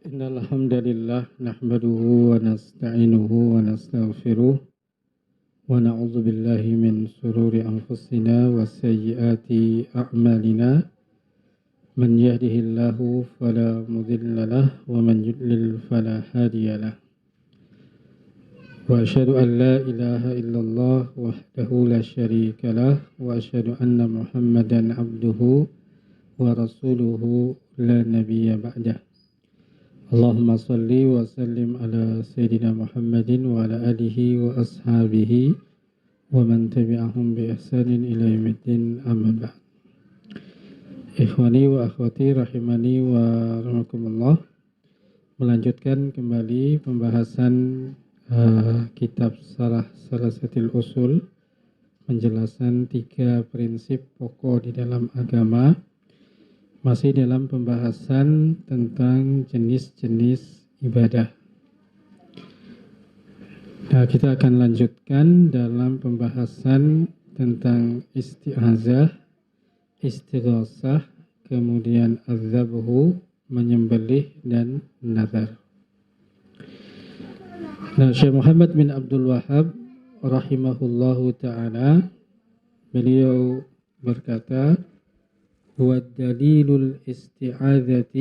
Innal hamdalillah nahmaduhu wa nasta'inuhu wa nastaghfiruh wa na'udzu billahi min shururi anfusina wa sayyiati a'malina man yahdihillahu fala mudilla lahu wa man yudlil fala hadiya lahu wa asyhadu an la ilaha illallah wahdahu la syarika lahu wa asyhadu anna muhammadan abduhu wa rasuluhu la nabiyya ba'dah. Allahumma salli wa sallim ala Sayyidina Muhammadin wa ala alihi wa ashabihi wa man tabi'ahum bi ihsanin ila yaumiddin, amma ba'd. Ikhwani wa akhwati rahimani wa rahimakumullah. Melanjutkan kembali pembahasan kitab Syarah Salasatil Usul, penjelasan 3 prinsip pokok di dalam agama. Masih dalam pembahasan tentang jenis-jenis ibadah. Nah, kita akan lanjutkan dalam pembahasan tentang isti'azah, istighosah, kemudian az-zabhu, menyembelih, dan nazar. Nah, Syekh Muhammad bin Abdul Wahhab rahimahullahu ta'ala, beliau berkata, وَالدَّلِيلُ الْإِسْتِعَاذَةِ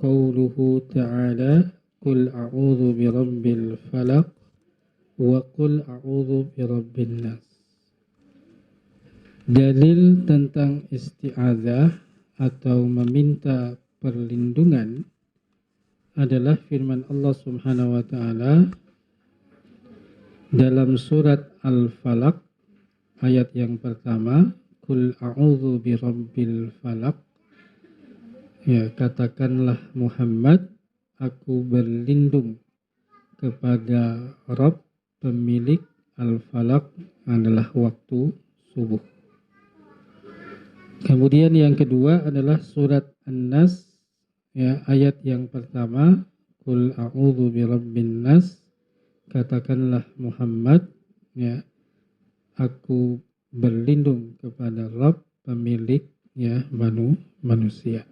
قَوْلُهُ تَعَالَى قُلْ أَعُوذُ بِرَبِّ الْفَلَقِ وَقُلْ أَعُوذُ بِرَبِّ النَّاسِ. Dalil tentang isti'adzah atau meminta perlindungan adalah firman Allah Subhanahu wa ta'ala dalam surat Al-Falaq ayat yang pertama, Qul a'udzu birabbil falaq. Ya, katakanlah Muhammad, aku berlindung kepada Rabb pemilik al-falaq, adalah waktu subuh. Kemudian yang kedua adalah surat An-Nas, ya, ayat yang pertama, Qul a'udzu birabbin nas. Katakanlah Muhammad, ya, aku berlindung kepada Rabb pemilik, ya, manusia.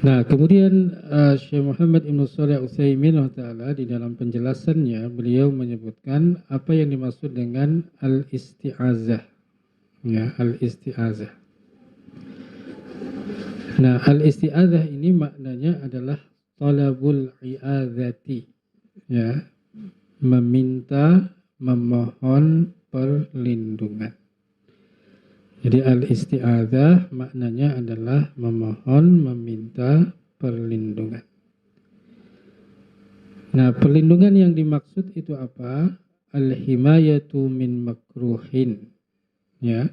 Nah, kemudian Syekh Muhammad Ibn Shalih Al-Utsaimin di dalam penjelasannya beliau menyebutkan apa yang dimaksud dengan al-isti'azah. Ya, al-isti'azah. Nah, al-isti'azah ini maknanya adalah talabul i'adzati, ya, meminta, memohon perlindungan. Jadi al-isti'adzah maknanya adalah memohon, meminta perlindungan. Nah, perlindungan yang dimaksud itu apa? Al-himayatu min makruhin. Ya.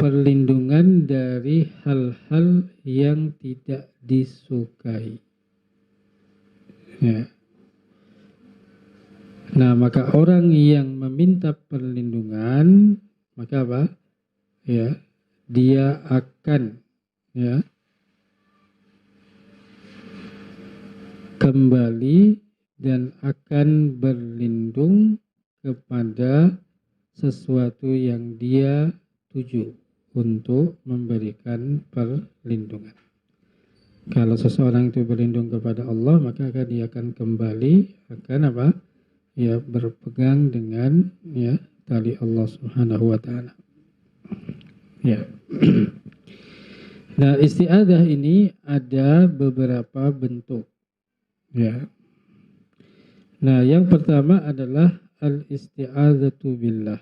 Perlindungan dari hal-hal yang tidak disukai. Ya. Nah, maka orang yang meminta perlindungan, maka apa? Ya, dia akan, ya, kembali dan akan berlindung kepada sesuatu yang dia tuju untuk memberikan perlindungan. Kalau seseorang itu berlindung kepada Allah, maka dia akan kembali, akan apa? Ya, berpegang dengan, ya, tali Allah Subhanahu wa ta'ala. Ya. Nah, isti'adzah ini ada beberapa bentuk. Ya. Nah, yang pertama adalah al-isti'adzatu billah.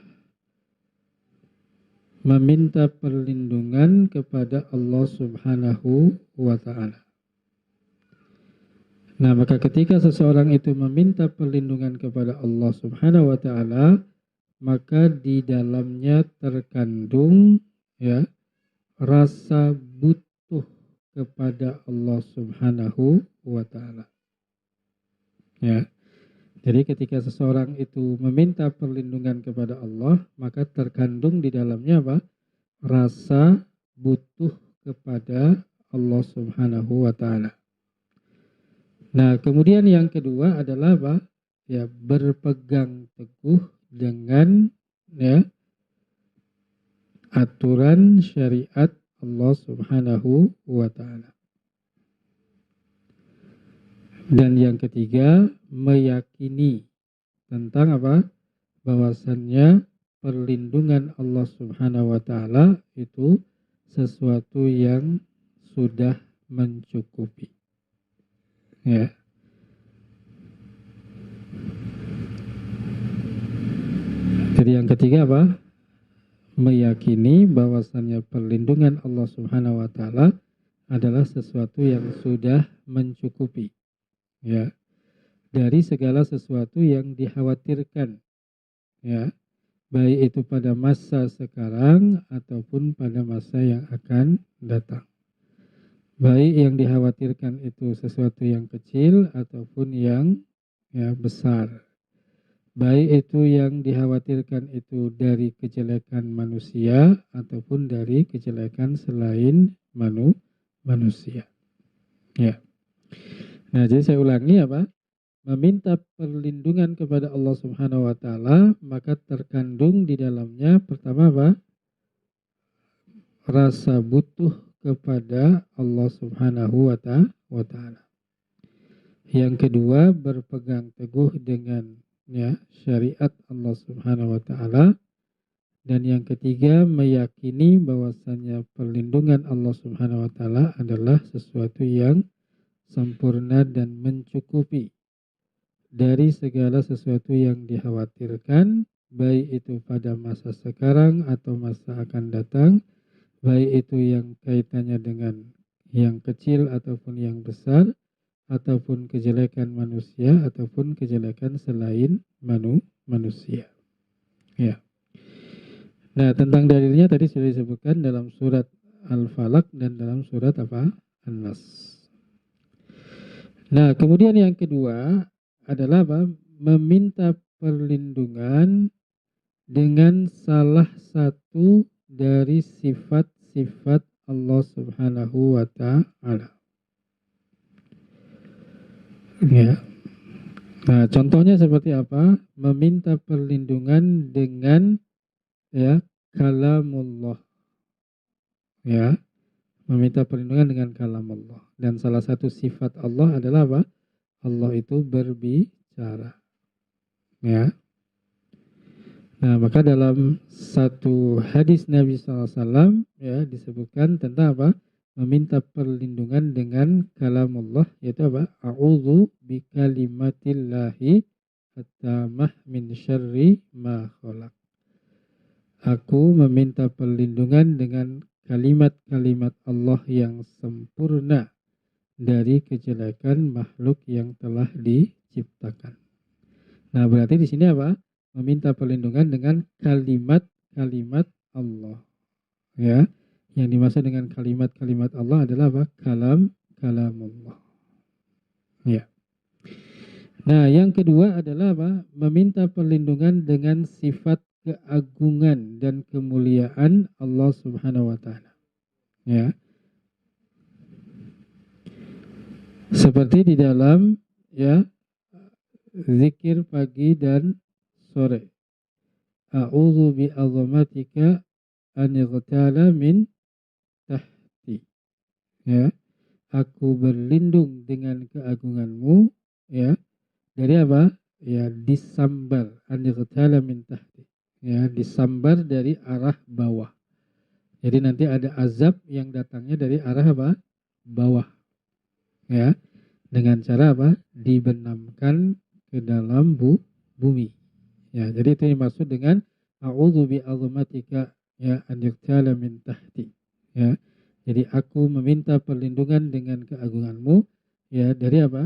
Meminta perlindungan kepada Allah Subhanahu wa ta'ala. Nah, maka ketika seseorang itu meminta perlindungan kepada Allah Subhanahu wa ta'ala, maka di dalamnya terkandung, ya, rasa butuh kepada Allah Subhanahu wa ta'ala. Ya. Jadi ketika seseorang itu meminta perlindungan kepada Allah, maka terkandung di dalamnya apa? Rasa butuh kepada Allah Subhanahu wa ta'ala. Nah, kemudian yang kedua adalah apa? Ya, berpegang teguh dengan, ya, aturan syariat Allah Subhanahu wa ta'ala. Dan yang ketiga, meyakini tentang apa? Bahwasannya perlindungan Allah Subhanahu wa ta'ala itu sesuatu yang sudah mencukupi. Ya. Jadi yang ketiga apa? Meyakini bahwasannya perlindungan Allah Subhanahu wa ta'ala adalah sesuatu yang sudah mencukupi. Ya. Dari segala sesuatu yang dikhawatirkan. Ya. Baik itu pada masa sekarang ataupun pada masa yang akan datang. Baik yang dikhawatirkan itu sesuatu yang kecil ataupun yang besar. Baik itu yang dikhawatirkan itu dari kejelekan manusia ataupun dari kejelekan selain manusia. Ya. Nah, jadi saya ulangi apa? Meminta perlindungan kepada Allah Subhanahu wa ta'ala, maka terkandung di dalamnya pertama apa? Rasa butuh kepada Allah Subhanahu wa ta'ala. Yang kedua, berpegang teguh dengan syariat Allah Subhanahu wa ta'ala. Dan yang ketiga, meyakini bahwasannya perlindungan Allah Subhanahu wa ta'ala adalah sesuatu yang sempurna dan mencukupi dari segala sesuatu yang dikhawatirkan, baik itu pada masa sekarang atau masa akan datang, baik itu yang kaitannya dengan yang kecil ataupun yang besar, ataupun kejelekan manusia ataupun kejelekan selain manusia. Ya. Nah, tentang dalilnya tadi sudah disebutkan dalam surat Al-Falaq dan dalam surat apa? An-Nas. Nah, kemudian yang kedua adalah apa? Meminta perlindungan dengan salah satu dari sifat-sifat Allah Subhanahu wa ta'ala. Ya. Nah, contohnya seperti apa? Meminta perlindungan dengan kalamullah. Ya. Meminta perlindungan dengan kalamullah. Dan salah satu sifat Allah adalah apa? Allah itu berbicara. Ya. Nah, maka dalam satu hadis Nabi SAW disebutkan tentang apa? Meminta perlindungan dengan kalamullah, yaitu apa? A'udzu bikalimatillahi at-tammah min syarri ma khalaq. Aku meminta perlindungan dengan kalimat-kalimat Allah yang sempurna dari kejelekan makhluk yang telah diciptakan. Nah, berarti di sini apa? Meminta perlindungan dengan kalimat-kalimat Allah. Ya. Yang dimaksud dengan kalimat-kalimat Allah adalah apa? Kalamullah. Ya. Nah, yang kedua adalah apa? Meminta perlindungan dengan sifat keagungan dan kemuliaan Allah Subhanahu wa ta'ala. Ya. Seperti di dalam zikir pagi dan sore. A'udzu bi'azamatika an ightala min tahti. Ya. Aku berlindung dengan keagunganmu dari apa? Ya, disambar an ightala min tahti. Ya, disambar dari arah bawah. Jadi nanti ada azab yang datangnya dari arah apa? Bawah. Ya. Dengan cara apa? Dibenamkan ke dalam bumi. Ya, jadi itu yang dimaksud dengan a'udzu bi'azamatika an yughtala min tahti. Ya. Jadi aku meminta perlindungan dengan keagunganmu dari apa?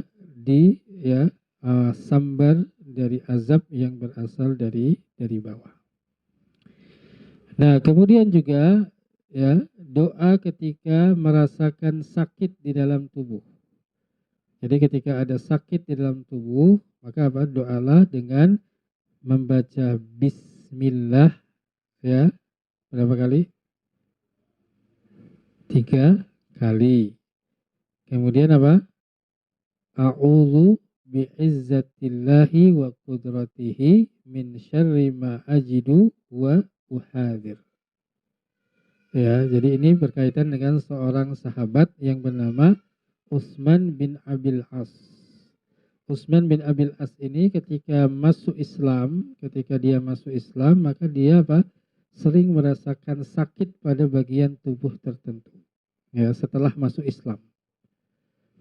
Sambar dari azab yang berasal dari bawah. Nah, kemudian juga doa ketika merasakan sakit di dalam tubuh. Jadi ketika ada sakit di dalam tubuh, maka apa? Doalah dengan membaca bismillah berapa kali? 3 kali. Kemudian apa? A'udzu bi'izzatillahi wa qudratihi min syarri ma ajidu wa uhadir. Ya, jadi ini berkaitan dengan seorang sahabat yang bernama Utsman bin Abil As. Utsman bin Abil As ini ketika dia masuk Islam, maka dia apa? Sering merasakan sakit pada bagian tubuh tertentu. Ya, setelah masuk Islam.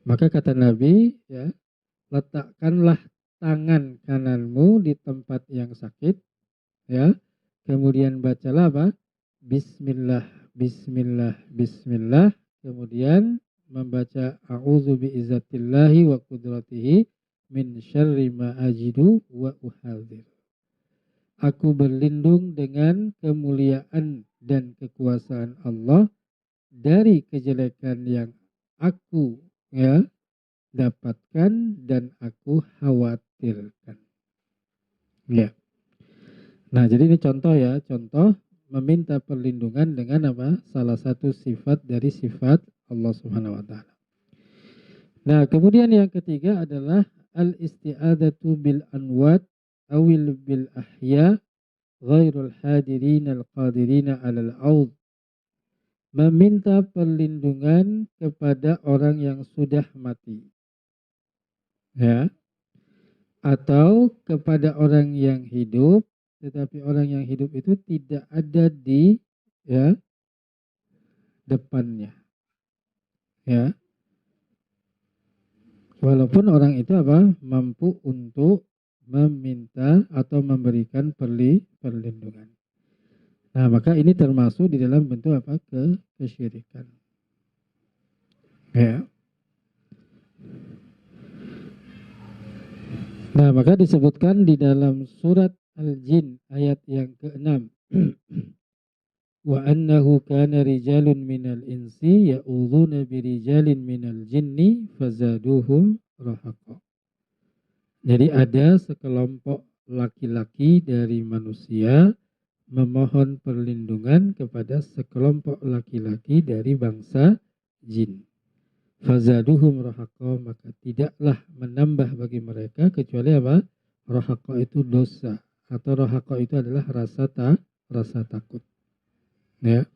Maka kata Nabi, ya, letakkanlah tangan kananmu di tempat yang sakit, ya. Kemudian bacalah apa? Bismillah, Bismillah, Bismillah. Kemudian membaca A'udzu bi'izzatillahi wa qudratihi min syarri ma ajidu wa uhadzir. Aku berlindung dengan kemuliaan dan kekuasaan Allah dari kejelekan yang aku, ya, dapatkan dan aku khawatirkan. Ya. Nah, jadi ini contoh ya, contoh meminta perlindungan dengan apa? Salah satu sifat dari sifat Allah Subhanahu wa taala. Nah, kemudian yang ketiga adalah al-isti'adzatu bil anwat awil bil ahya ghairul hadirin al-qadirina 'alal aud. Meminta perlindungan kepada orang yang sudah mati. Ya, atau kepada orang yang hidup, tetapi orang yang hidup itu tidak ada di, ya, depannya, ya, walaupun orang itu apa mampu untuk meminta atau memberikan perlindungan. Nah, maka ini termasuk di dalam bentuk apa? Kesyirikan. Ya. Nah, maka disebutkan di dalam surat Al-Jin ayat yang ke-6. Wa annahu kana rijalun minal insi ya'udzuuna birijalin minal jinni fazaduhum rahaqa. Jadi ada sekelompok laki-laki dari manusia memohon perlindungan kepada sekelompok laki-laki dari bangsa jin. Fazaduhum rahaqa, maka tidaklah menambah bagi mereka kecuali apa? Rahaqa itu dosa, atau rahaqa itu adalah rasa takut. Ya.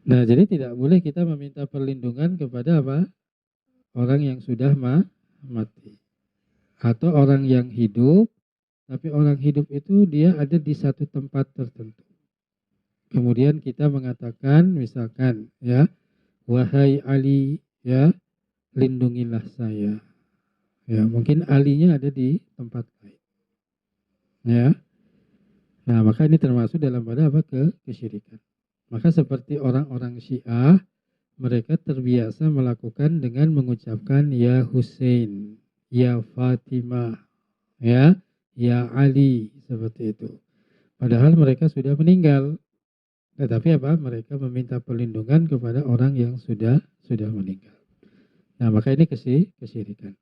Nah, jadi tidak boleh kita meminta perlindungan kepada apa? Orang yang sudah mati. Atau orang yang hidup, tapi orang hidup itu dia ada di satu tempat tertentu. Kemudian kita mengatakan misalkan, ya, wahai Ali, ya, lindungilah saya. Ya, mungkin Alinya ada di tempat lain. Ya. Nah, maka ini termasuk dalam pada apa? Kesyirikan. Maka seperti orang-orang Syiah, mereka terbiasa melakukan dengan mengucapkan ya Hussein, ya Fatimah, ya Ali, seperti itu. Padahal mereka sudah meninggal. Tetapi apa? Mereka meminta perlindungan kepada orang yang sudah meninggal. Nah, maka ini kesyirikan.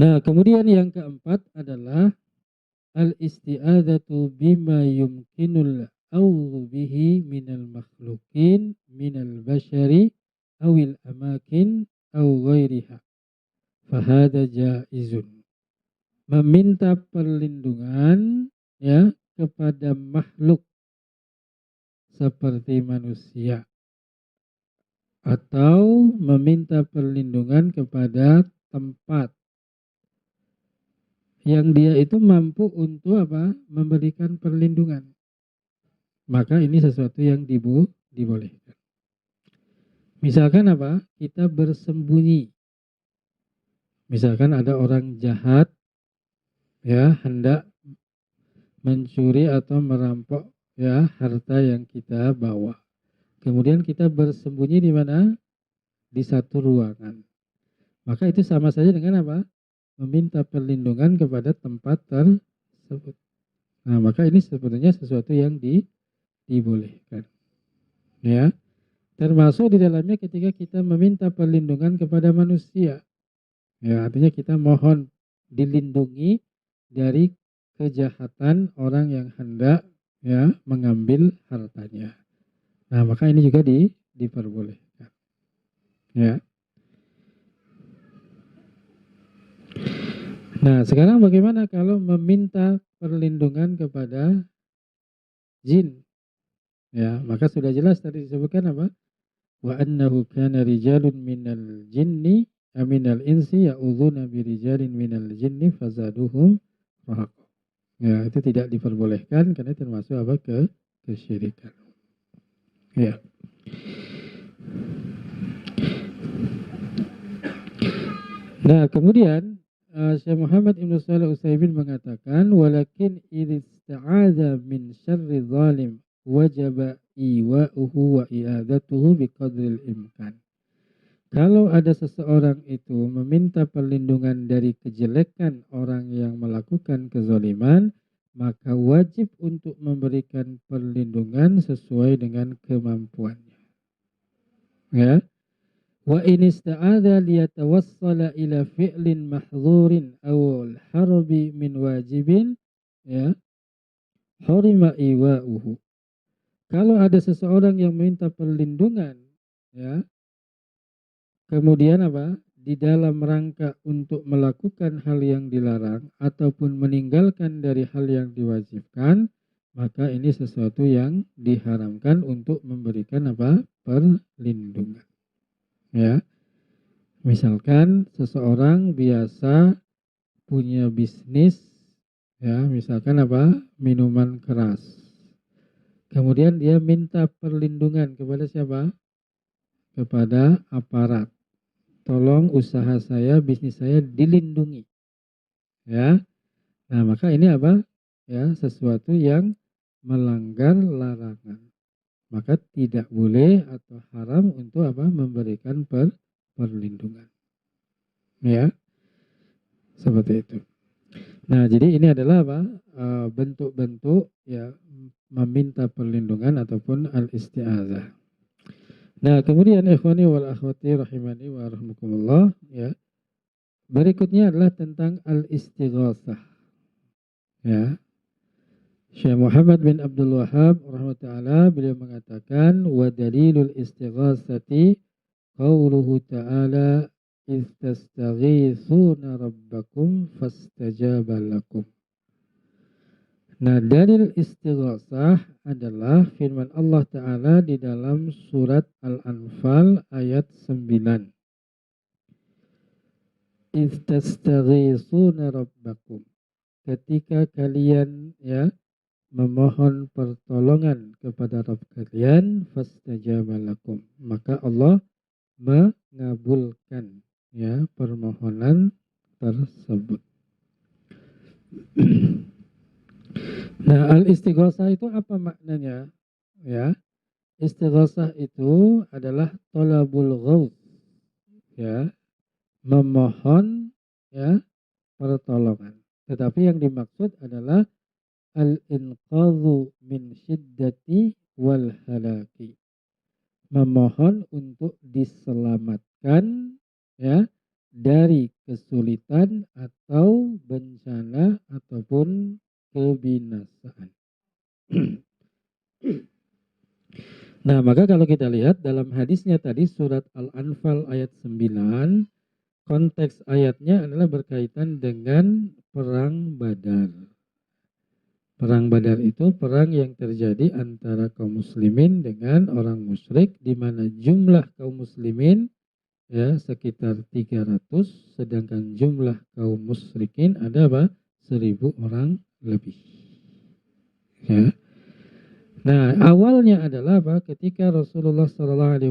Nah, kemudian yang keempat adalah al-isti'adzatu bima yumkinul a'udzu bihi minal makhluqin minal bashari awil amakin aw ghairiha. Fahada jaizun. Meminta perlindungan, ya, kepada makhluk seperti manusia atau meminta perlindungan kepada tempat yang dia itu mampu untuk apa? Memberikan perlindungan. Maka ini sesuatu yang dibolehkan. Misalkan apa? Kita bersembunyi. Misalkan ada orang jahat, ya, hendak mencuri atau merampok, ya, harta yang kita bawa. Kemudian kita bersembunyi di mana? Di satu ruangan. Maka itu sama saja dengan apa? Meminta perlindungan kepada tempat tersebut. Nah, maka ini sebetulnya sesuatu yang dibolehkan. Ya. Termasuk di dalamnya ketika kita meminta perlindungan kepada manusia. Ya, artinya kita mohon dilindungi dari kejahatan orang yang hendak, ya, mengambil hartanya. Nah, maka ini juga diperbolehkan. Ya. Nah, sekarang bagaimana kalau meminta perlindungan kepada jin. Ya, maka sudah jelas tadi disebutkan apa? Wa annahu kana rijalun minal jinni minal insi ya'udzuna birijalin minal jinni fazaduhum rahaqa. Ya, itu tidak diperbolehkan karena termasuk apa? Kesyirikan. Ya. Nah, kemudian Syekh Muhammad Ibn Shalih Utsaimin mengatakan walakin idista'adza min syarri zalim wajaba iwa'uhu wa i'adatuhu biqadril imkan. Kalau ada seseorang itu meminta perlindungan dari kejelekan orang yang melakukan kezaliman, maka wajib untuk memberikan perlindungan sesuai dengan kemampuannya. Ya. Wa in ista'adza liyatawassala ila fi'lin mahdhurin aw al-harbi min wajibin, ya, hurima iwa'uhu. Kalau ada seseorang yang minta perlindungan, ya, kemudian apa? Di dalam rangka untuk melakukan hal yang dilarang ataupun meninggalkan dari hal yang diwajibkan, maka ini sesuatu yang diharamkan untuk memberikan apa? Perlindungan. Ya. Misalkan seseorang biasa punya bisnis, ya, misalkan apa? Minuman keras. Kemudian dia minta perlindungan kepada siapa? Kepada aparat. Tolong usaha saya, bisnis saya dilindungi. Ya. Nah, maka ini apa? Ya, sesuatu yang melanggar larangan. Maka tidak boleh atau haram untuk apa? Memberikan perlindungan. Ya. Seperti itu. Nah, jadi ini adalah apa? Bentuk-bentuk ya meminta perlindungan ataupun al-isti'adzah. Nah, kemudian ikhwani wal akhwati rahimani wa rahmukumullah, ya. Berikutnya adalah tentang al-istighatsah. Ya. Syekh Muhammad bin Abdul Wahhab rahimahullah beliau mengatakan wa dalilul istighatsati qauluhu ta'ala istastaghitsuna rabbakum fastajaba lakum. Nah, dalil istighatsah adalah firman Allah Ta'ala di dalam surat Al-Anfal ayat 9. Istastaghitsuna rabbakum. Ketika kalian ya memohon pertolongan kepada Rabb kalian, fastajaba lakum. Maka Allah mengabulkan ya permohonan tersebut. Nah, al-istighatsah itu apa maknanya? Ya, istighatsah itu adalah thalabul ghauth, ya, memohon ya pertolongan. Tetapi yang dimaksud adalah al-inqadhu min syiddati wal halaki. Memohon untuk diselamatkan ya dari kesulitan atau bencana ataupun kebinasaan. Nah, maka kalau kita lihat dalam hadisnya tadi surat Al-Anfal ayat 9, konteks ayatnya adalah berkaitan dengan perang Badar. Perang Badar itu perang yang terjadi antara kaum muslimin dengan orang musyrik, di mana jumlah kaum muslimin ya sekitar 300, sedangkan jumlah kaum musyrikin ada apa? 1000 orang lebih. Ya. Nah, awalnya adalah apa? Ketika Rasulullah SAW